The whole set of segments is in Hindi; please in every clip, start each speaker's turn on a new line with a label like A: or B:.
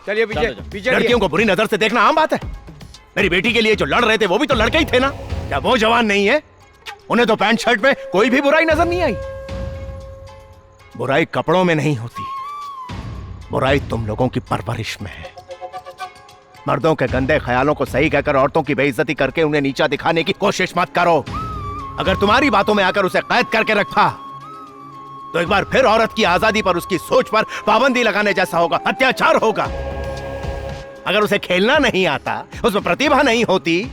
A: चलिए पीछे पीछे।
B: लड़कियों को बुरी नजर से देखना आम बात है। मेरी बेटी के लिए जो लड़ रहे थे वो भी तो लड़के ही थे ना। क्या वो जवान नहीं है? उन्हें तो पैंट शर्ट में कोई भी बुराई नजर नहीं आई। बुराई कपड़ों में नहीं होती, बुराई तुम लोगों की परवरिश में है। मर्दों के गंदे ख्यालों को सही कहकर औरतों की बेइज्जती करके उन्हें नीचा दिखाने की कोशिश मत करो। अगर तुम्हारी बातों में आकर उसे कैद करके रखा तो एक बार फिर औरत की आजादी पर, उसकी सोच पर पाबंदी लगाने जैसा होगा, अत्याचार होगा। अगर उसे खेलना नहीं आता, उसमें प्रतिभा नहीं होती,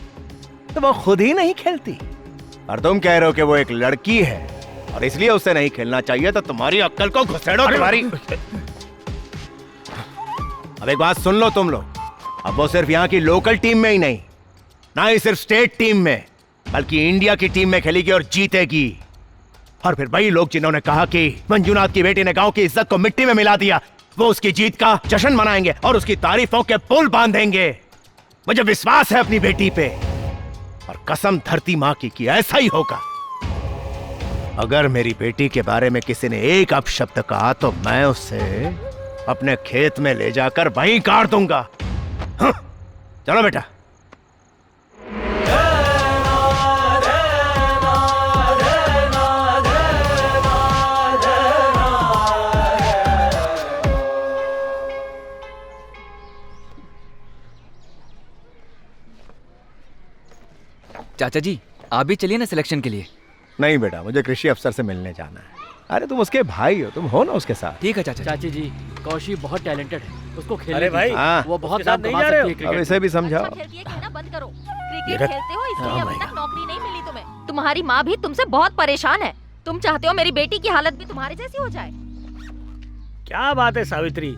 B: तो वो खुद ही नहीं खेलती। और तुम कह रहे हो कि वो एक लड़की है और इसलिए उसे नहीं खेलना चाहिए, तो तुम्हारी अक्ल को घुसेड़ो तुम्हारी। अब एक बात सुन लो तुम लोग, अब वो सिर्फ यहाँ की लोकल टीम में ही नहीं, ना ही सिर्फ स्टेट टीम में, बल्कि इंडिया की टीम में खेलेगी और जीतेगी। और फिर वही लोग जिन्होंने कहा कि मंजूनाथ की बेटी ने गांव की इज्जत को मिट्टी में मिला दिया, वो उसकी जीत का जश्न मनाएंगे और उसकी तारीफों के पुल बांधेंगे। मुझे विश्वास है अपनी बेटी पे, और कसम धरती मां की कि ऐसा ही होगा। अगर मेरी बेटी के बारे में किसी ने एक अपशब्द कहा तो मैं उसे अपने खेत में ले जाकर वहीं काट दूंगा। हाँ, चलो बेटा।
C: चाचा जी आप भी चलिए ना सिलेक्शन के लिए।
B: नहीं बेटा, मुझे कृषि अफसर से मिलने जाना है। अरे तुम उसके भाई हो, तुम हो ना उसके साथ।
C: ठीक है चाचा।
D: चाची जी कौशी बहुत टैलेंटेड है, उसको खेलने
A: अरे भाई
D: वो बहुत नाम कमा सकती है
B: अब
D: क्रिकेट।
B: इसे भी समझाओ।
E: अच्छा खेलती है, कहना बंद करो। क्रिकेट खेलते हो इसलिए अभी तक नौकरी नहीं मिली तुम्हें। तुम्हारी माँ भी तुमसे बहुत परेशान है। तुम चाहते हो मेरी बेटी की हालत भी तुम्हारी जैसी हो जाए।
A: क्या बात है सावित्री,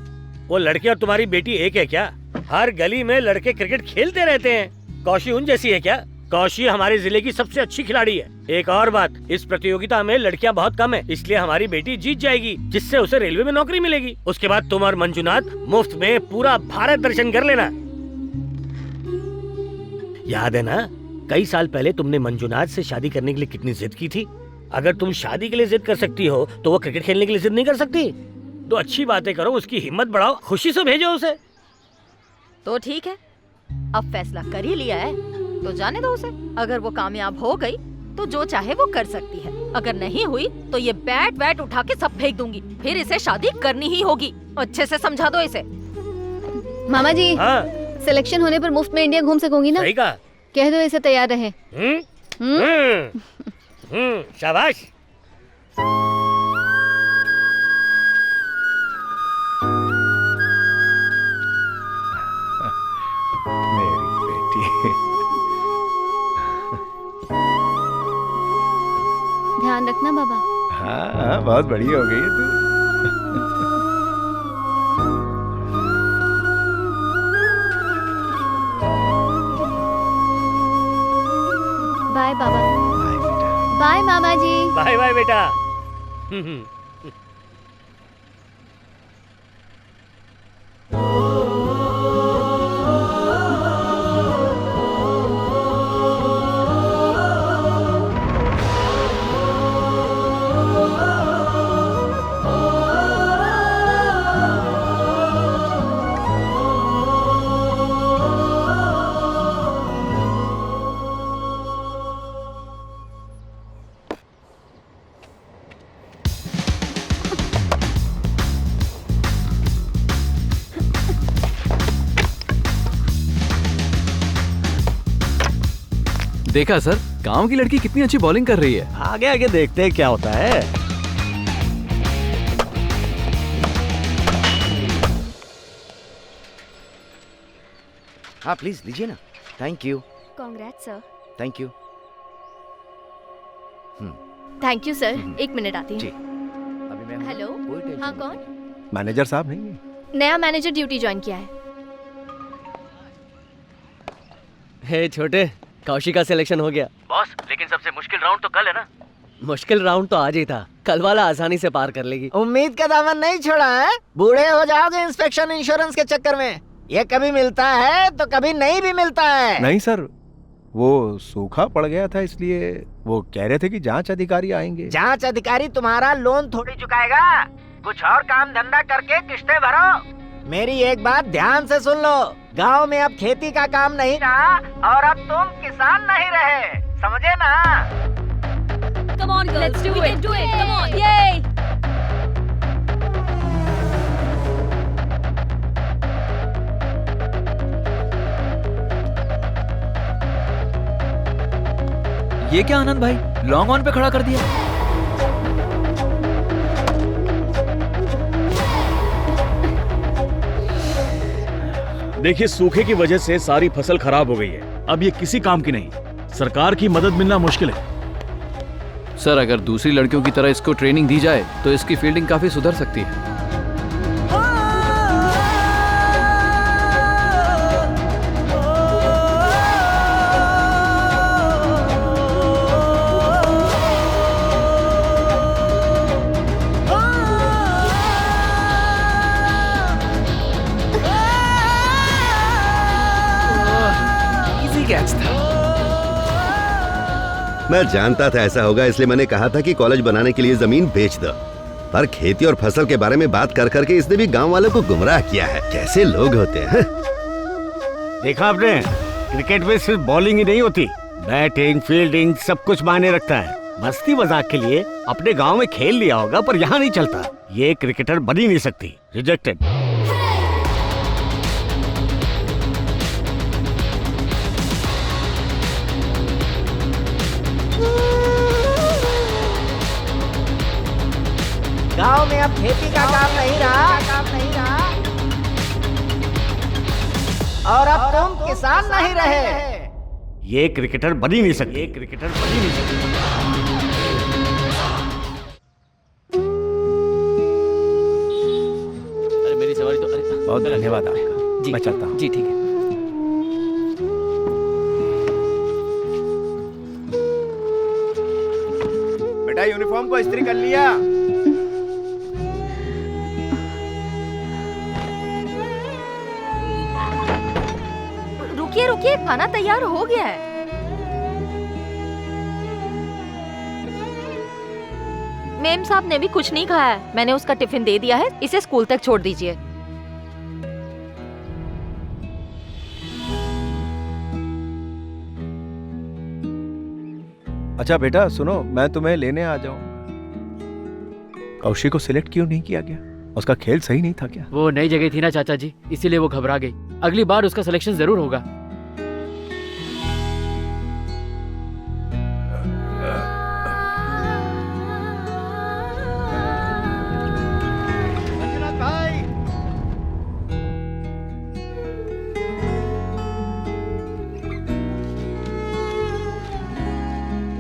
A: वो लड़की और तुम्हारी बेटी एक है क्या? हर गली में लड़के क्रिकेट खेलते रहते हैं। कौशी उन जैसी है क्या? कौशी हमारे जिले की सबसे अच्छी खिलाड़ी है। एक और बात, इस प्रतियोगिता में लड़कियां बहुत कम है, इसलिए हमारी बेटी जीत जाएगी, जिससे उसे रेलवे में नौकरी मिलेगी। उसके बाद तुम और मंजूनाथ मुफ्त में पूरा भारत दर्शन कर लेना। याद है ना, कई साल पहले तुमने मंजूनाथ से शादी करने के लिए कितनी जिद की थी। अगर तुम शादी के लिए जिद कर सकती हो तो वो क्रिकेट खेलने के लिए जिद नहीं कर सकती। तो अच्छी बातें करो, उसकी हिम्मत बढ़ाओ, खुशी से भेजो उसे।
E: तो ठीक है, अब फैसला कर ही लिया है तो जाने दो उसे। अगर वो कामयाब हो गई तो जो चाहे वो कर सकती है, अगर नहीं हुई तो ये बैट उठा के सब फेंक दूंगी। फिर इसे शादी करनी ही होगी। अच्छे से समझा दो इसे।
F: मामा जी
A: हाँ
F: सिलेक्शन होने पर मुफ्त में इंडिया घूम सकोगी ना?
A: सही कहा।
F: कह दो इसे तैयार रहे।
A: शाबाश।
B: मेरी बेटी।
F: ध्यान रखना बाबा।
B: हाँ हाँ, बहुत बड़ी हो गई है तू।
F: बाय बाबा।
B: बाय बेटा।
F: बाय मामा जी।
A: बाय बाय बेटा।
C: देखा सर, गांव की लड़की कितनी अच्छी बॉलिंग कर रही है।
A: आगे आगे देखते हैं क्या होता है।
G: हाँ प्लीज लीजिए ना। Thank you.
F: Congrats sir.
G: Thank you.
F: Thank you sir. एक मिनट आती
G: जी।
F: हूँ।
G: अभी मैं
F: हेलो,
G: कोई टेंशन
F: हाँ
G: नहीं
F: कौन?
G: लीजिए।
B: मैनेजर साहब नहीं है?
F: नया मैनेजर ड्यूटी ज्वाइन किया है।
D: हे छोटे, कौशी का सिलेक्शन हो गया
C: बॉस, लेकिन सबसे मुश्किल राउंड तो कल है ना।
D: मुश्किल राउंड तो आज ही था, कल वाला आसानी से पार कर लेगी।
H: उम्मीद का दामन नहीं छोड़ा है। बूढ़े हो जाओगे इंस्पेक्शन इंश्योरेंस के चक्कर में। ये कभी मिलता है तो कभी नहीं भी मिलता है।
B: नहीं सर, वो सूखा पड़ गया था, इसलिए वो कह रहे थे कि जांच अधिकारी आएंगे।
H: जांच अधिकारी तुम्हारा लोन थोड़ी चुकाएगा। कुछ और काम धंधा करके किस्तें भरो। मेरी एक बात ध्यान से सुन लो, गांव में अब खेती का काम नहीं रहा और अब तुम किसान नहीं रहे, समझे ना?
E: Come on, girls. Let's do it. We can do it. Come on. Yay!
C: ये क्या आनंद भाई, लॉन्ग ऑन पे खड़ा कर दिया?
I: देखिए, सूखे की वजह से सारी फसल खराब हो गई है। अब ये किसी काम की नहीं। सरकार की मदद मिलना मुश्किल है।
J: सर, अगर दूसरी लड़कियों की तरह इसको ट्रेनिंग दी जाए तो इसकी फील्डिंग काफी सुधर सकती है।
K: मैं जानता था ऐसा होगा, इसलिए मैंने कहा था कि कॉलेज बनाने के लिए जमीन बेच दो। पर खेती और फसल के बारे में बात कर करके इसने भी गांव वालों को गुमराह किया है। कैसे लोग होते हैं।
B: देखा आपने, क्रिकेट में सिर्फ बॉलिंग ही नहीं होती, बैटिंग फील्डिंग सब कुछ मायने रखता है। मस्ती मजाक के लिए अपने गांव में खेल लिया होगा, पर यहाँ नहीं चलता। ये क्रिकेटर बन ही नहीं सकती, रिजेक्टेड।
H: गांव में अब खेती का काम नहीं रहा और अब तुम किसान नहीं रहे।
B: ये क्रिकेटर बन ही नहीं सकती,
D: अरे मेरी सवारी तो, अरे
B: बहुत धन्यवाद आपका।
D: जी,
B: मैं चलता हूँ।
D: जी ठीक है।
B: बेटा, यूनिफॉर्म को इस्त्री कर लिया?
E: रुकिए, खाना तैयार हो गया है। मेम साहब ने भी कुछ नहीं खाया है। मैंने उसका टिफिन दे दिया है, इसे स्कूल तक छोड़ दीजिए।
B: अच्छा बेटा सुनो, मैं तुम्हें लेने आ जाऊं। कौशिक को सिलेक्ट क्यों नहीं किया गया? उसका खेल सही नहीं था क्या?
J: वो नई जगह थी ना चाचा जी, इसीलिए वो घबरा गई। अगली बार उसका सिलेक्शन जरूर होगा।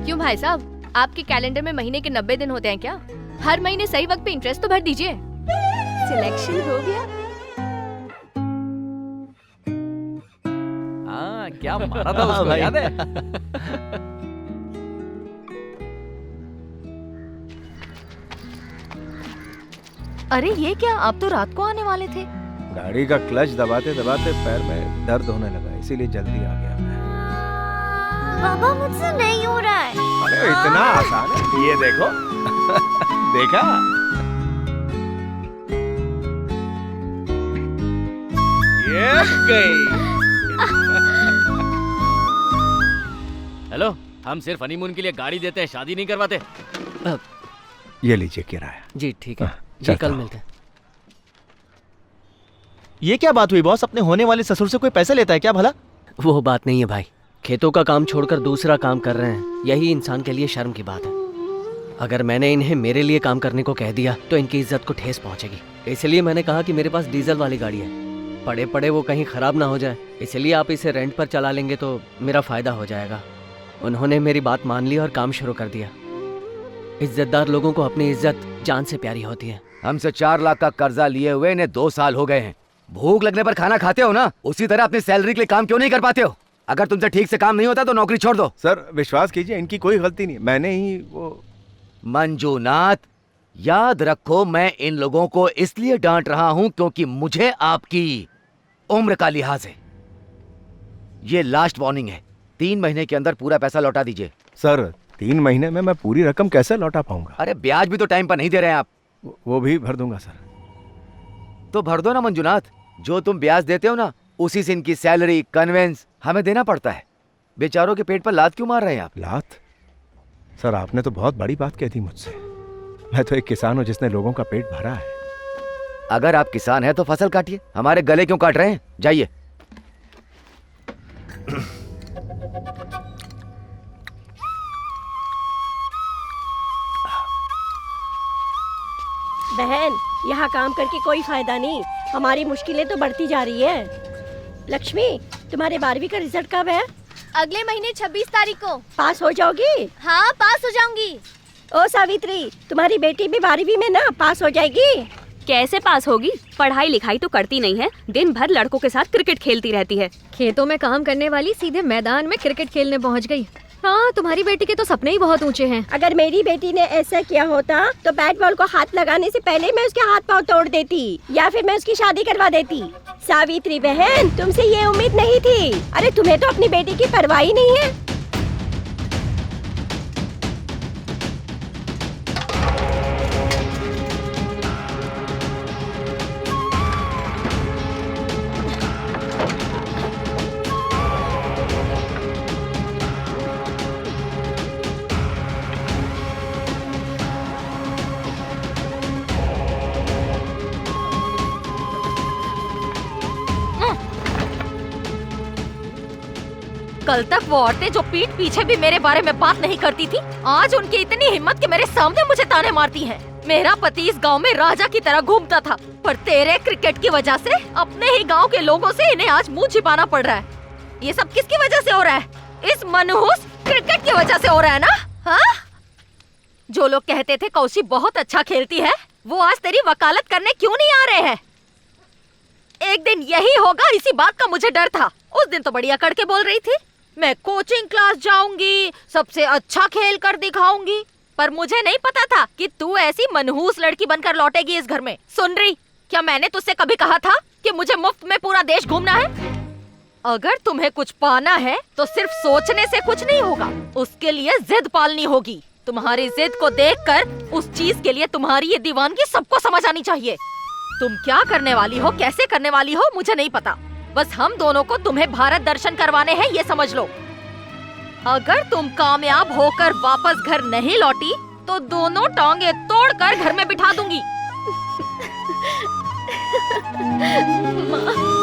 F: क्यों भाई साहब, आपके कैलेंडर में महीने के 90 दिन होते हैं क्या? हर महीने सही वक्त पे इंटरेस्ट तो भर दीजिए। सिलेक्शन हो गया।
C: हाँ, क्या मारा था उसको, याद है?
E: अरे ये क्या, आप तो रात को आने वाले थे।
B: गाड़ी का क्लच दबाते दबाते पैर में दर्द होने लगा, इसीलिए जल्दी आ गया मैं।
F: पापा मुझसे नहीं हो रहा है।
B: अरे इतना आसान है, ये देखो। देखा? ये गई।
J: हेलो, हम सिर्फ हनीमून के लिए गाड़ी देते हैं, शादी नहीं करवाते।
B: ये लीजिए किराया।
D: जी ठीक है, जी
B: चलता
D: कल
B: हूँ।
D: मिलते हैं।
L: ये क्या बात हुई बॉस? अपने होने वाले ससुर से कोई पैसे लेता है क्या भला?
D: वो बात नहीं है भाई, खेतों का काम छोड़कर दूसरा काम कर रहे हैं, यही इंसान के लिए शर्म की बात है। अगर मैंने इन्हें मेरे लिए काम करने को कह दिया तो इनकी इज्जत को ठेस पहुंचेगी। इसलिए मैंने कहा कि मेरे पास डीजल वाली गाड़ी है, पड़े पड़े वो कहीं खराब ना हो जाए, इसलिए आप इसे रेंट पर चला लेंगे तो मेरा फायदा हो जाएगा। उन्होंने मेरी बात मान ली और काम शुरू कर दिया। इज्जतदार लोगों को अपनी इज्जत जान से प्यारी होती है।
G: हमसे 4 लाख का कर्जा लिए हुए इन्हें 2 साल हो गए हैं। भूख लगने पर खाना खाते हो ना, उसी तरह अपनी सैलरी के लिए काम क्यों नहीं कर पाते हो? अगर तुमसे ठीक से काम नहीं होता तो नौकरी छोड़ दो।
B: सर विश्वास कीजिए, इनकी कोई गलती नहीं, मैंने ही वो।
G: मंजूनाथ, याद रखो मैं इन लोगों को इसलिए डांट रहा हूं क्योंकि मुझे आपकी उम्र का लिहाज है। ये लास्ट वार्निंग है, 3 महीने के अंदर पूरा पैसा लौटा दीजिए।
B: सर 3 महीने में मैं पूरी रकम कैसे लौटा पाऊंगा?
G: अरे ब्याज भी तो टाइम पर नहीं दे रहे हैं आप।
B: वो भी भर दूंगा सर।
G: तो भर दो ना मंजूनाथ, जो तुम ब्याज देते हो ना, उसी से इनकी सैलरी, कन्वेंस हमें देना पड़ता है। बेचारों के पेट पर लात क्यों मार रहे हैं आप?
B: लात? सर आपने तो बहुत बड़ी बात कह दी मुझसे। मैं तो एक किसान हूं जिसने लोगों का पेट भरा है।
G: अगर आप किसान हैं तो फसल काटिए, हमारे गले क्यों काट रहे हैं? जाइए।
M: बहन, यहाँ काम करके कोई फायदा नहीं, हमारी मुश्किलें तो बढ़ती जा रही है। लक्ष्मी, तुम्हारे 12वीं का रिजल्ट कब है?
F: अगले महीने 26 तारीख को।
M: पास हो जाओगी?
F: हाँ, पास हो जाऊंगी।
M: ओ सावित्री, तुम्हारी बेटी भी 12वीं में ना, पास हो जाएगी।
N: कैसे पास होगी? पढ़ाई लिखाई तो करती नहीं है, दिन भर लड़कों के साथ क्रिकेट खेलती रहती है।
E: खेतों में काम करने वाली सीधे मैदान में क्रिकेट खेलने पहुंच गई। हाँ, तुम्हारी बेटी के तो सपने ही बहुत ऊंचे हैं।
M: अगर मेरी बेटी ने ऐसा किया होता तो बैट बॉल को हाथ लगाने से पहले मैं उसके हाथ पांव तोड़ देती या फिर मैं उसकी शादी करवा देती। सावित्री बहन, तुमसे ये उम्मीद नहीं थी। अरे तुम्हें तो अपनी बेटी की परवाह ही नहीं है।
E: कल तक वो औरतें जो पीठ पीछे भी मेरे बारे में बात नहीं करती थी, आज उनकी इतनी हिम्मत कि मेरे सामने मुझे ताने मारती हैं। मेरा पति इस गांव में राजा की तरह घूमता था, पर तेरे क्रिकेट की वजह से अपने ही गांव के लोगों से इन्हें आज मुंह छिपाना पड़ रहा है। ये सब किसकी वजह से हो रहा है? इस मनहूस क्रिकेट की वजह से हो रहा है ना? हाँ? जो लोग कहते थे कौशी बहुत अच्छा खेलती है, वो आज तेरी वकालत करने क्यों नहीं आ रहे हैं? एक दिन यही होगा, इसी बात का मुझे डर था। उस दिन तो बढ़िया करके बोल रही थी, मैं कोचिंग क्लास जाऊंगी, सबसे अच्छा खेल कर दिखाऊंगी, पर मुझे नहीं पता था कि तू ऐसी मनहूस लड़की बनकर लौटेगी इस घर में। सुन रही, क्या मैंने तुझसे कभी कहा था कि मुझे मुफ्त में पूरा देश घूमना है? अगर तुम्हें कुछ पाना है तो सिर्फ सोचने से कुछ नहीं होगा, उसके लिए जिद पालनी होगी। तुम्हारी जिद को देखकर उस चीज के लिए तुम्हारी ये दीवानगी सबको समझ आनी चाहिए। तुम क्या करने वाली हो, कैसे करने वाली हो, मुझे नहीं पता। बस हम दोनों को तुम्हें भारत दर्शन करवाने हैं, ये समझ लो। अगर तुम कामयाब होकर वापस घर नहीं लौटी तो दोनों टांगे तोड़कर घर में बिठा दूंगी।
M: माँ।